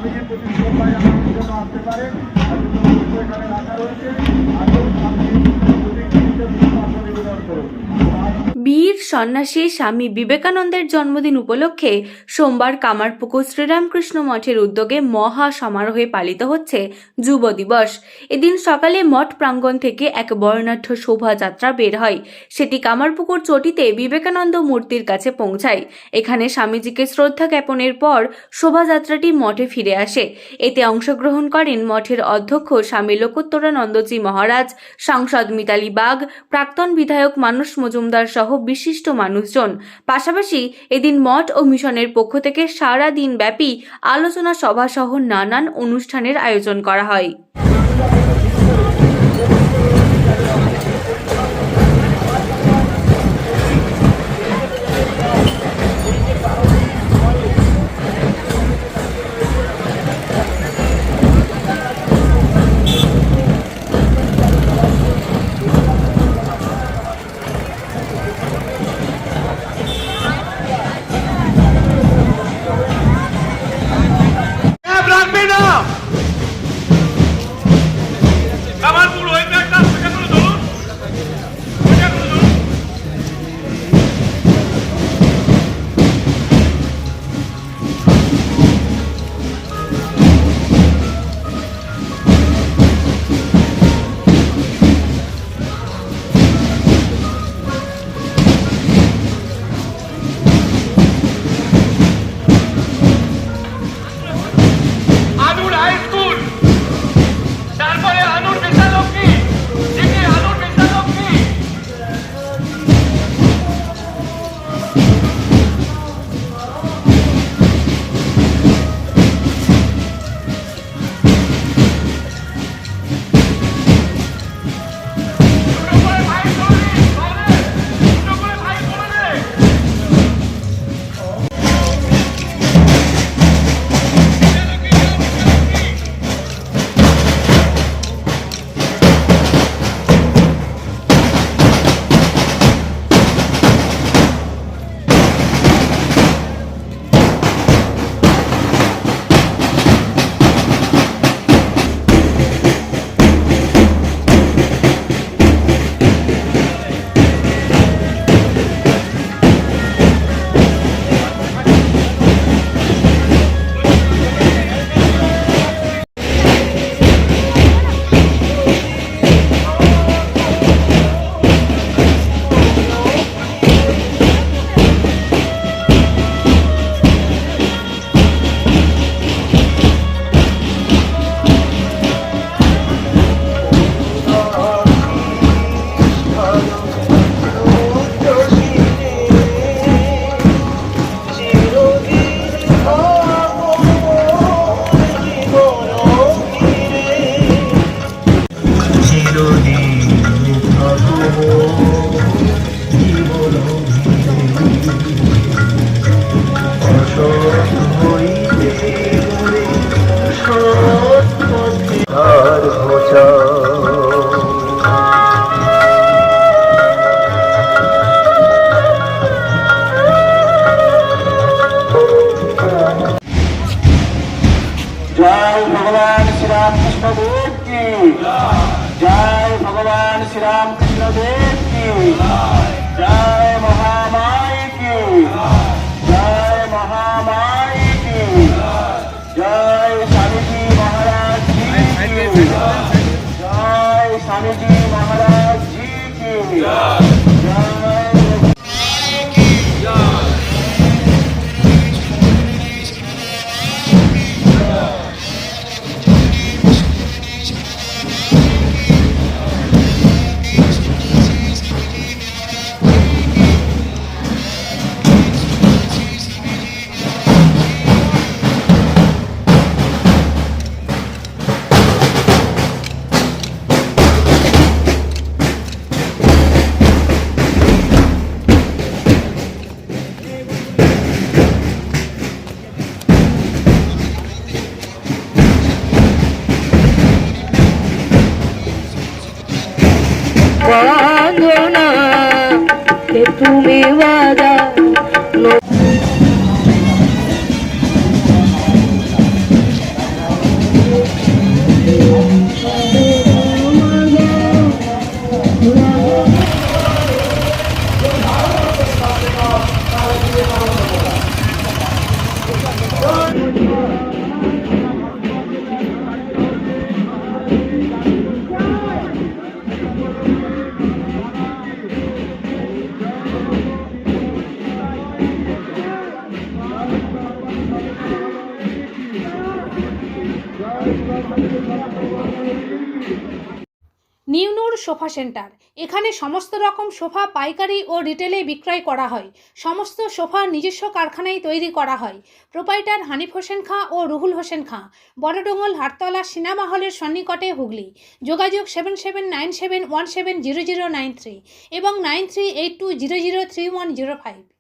স্বামীজির প্রতি শ্রদ্ধা জানানোর জন্য আসতে পারেন। এখানে রাখা রয়েছে, আসুন স্বামীজির প্রতি পুষ্পার্ঘ্য নিবেদন করুন। বীর সন্ন্যাসী স্বামী বিবেকানন্দের জন্মদিন উপলক্ষে সোমবার কামারপুকুর শ্রীরামকৃষ্ণ মঠের উদ্যোগে মহা সমারোহে পালিত হচ্ছে যুব দিবস। এদিন সকালে মঠ প্রাঙ্গণ থেকে এক বর্ণাঢ্য শোভাযাত্রা বের হয়। সেটি কামারপুকুর চটিতে বিবেকানন্দ মূর্তির কাছে পৌঁছায়। এখানে স্বামীজিকে শ্রদ্ধা জ্ঞাপনের পর শোভাযাত্রাটি মঠে ফিরে আসে। এতে অংশগ্রহণ করেন মঠের অধ্যক্ষ স্বামী লোকোত্তরানন্দজি মহারাজ, সাংসদ মিতালি বাগ, প্রাক্তন বিধায়ক মানস মজুমদার সহ বিশিষ্ট মানুষজন। পাশাপাশি এদিন মঠ ও মিশনের পক্ষ থেকে সারা দিন ব্যাপী আলোচনা সভা সহ নানান অনুষ্ঠানের আয়োজন করা হয়। जय भगवान श्री रामकृष्ण देव की जय, भगवान श्री रामकृष्ण देव की जय, महामाई की जय, महामाई की जय, स्वामी जी महाराज जी की जय, स्वामी जी महाराज जी की जय। বাঁধনা কে তুমি বাজা নিউনুর সোফা সেন্টার। এখানে সমস্ত রকম সোফা পাইকারি ও রিটেলে বিক্রয় করা হয়। সমস্ত সোফা নিজস্ব কারখানায় তৈরি করা হয়। প্রোপাইটার হানিফ হোসেন খাঁ ও রুহুল হোসেন খাঁ, বড়ডোঙ্গল হাটতলা সিনেমা হলের সন্নিকটে, হুগলি। যোগাযোগ 7797170093 এবং 9382003105।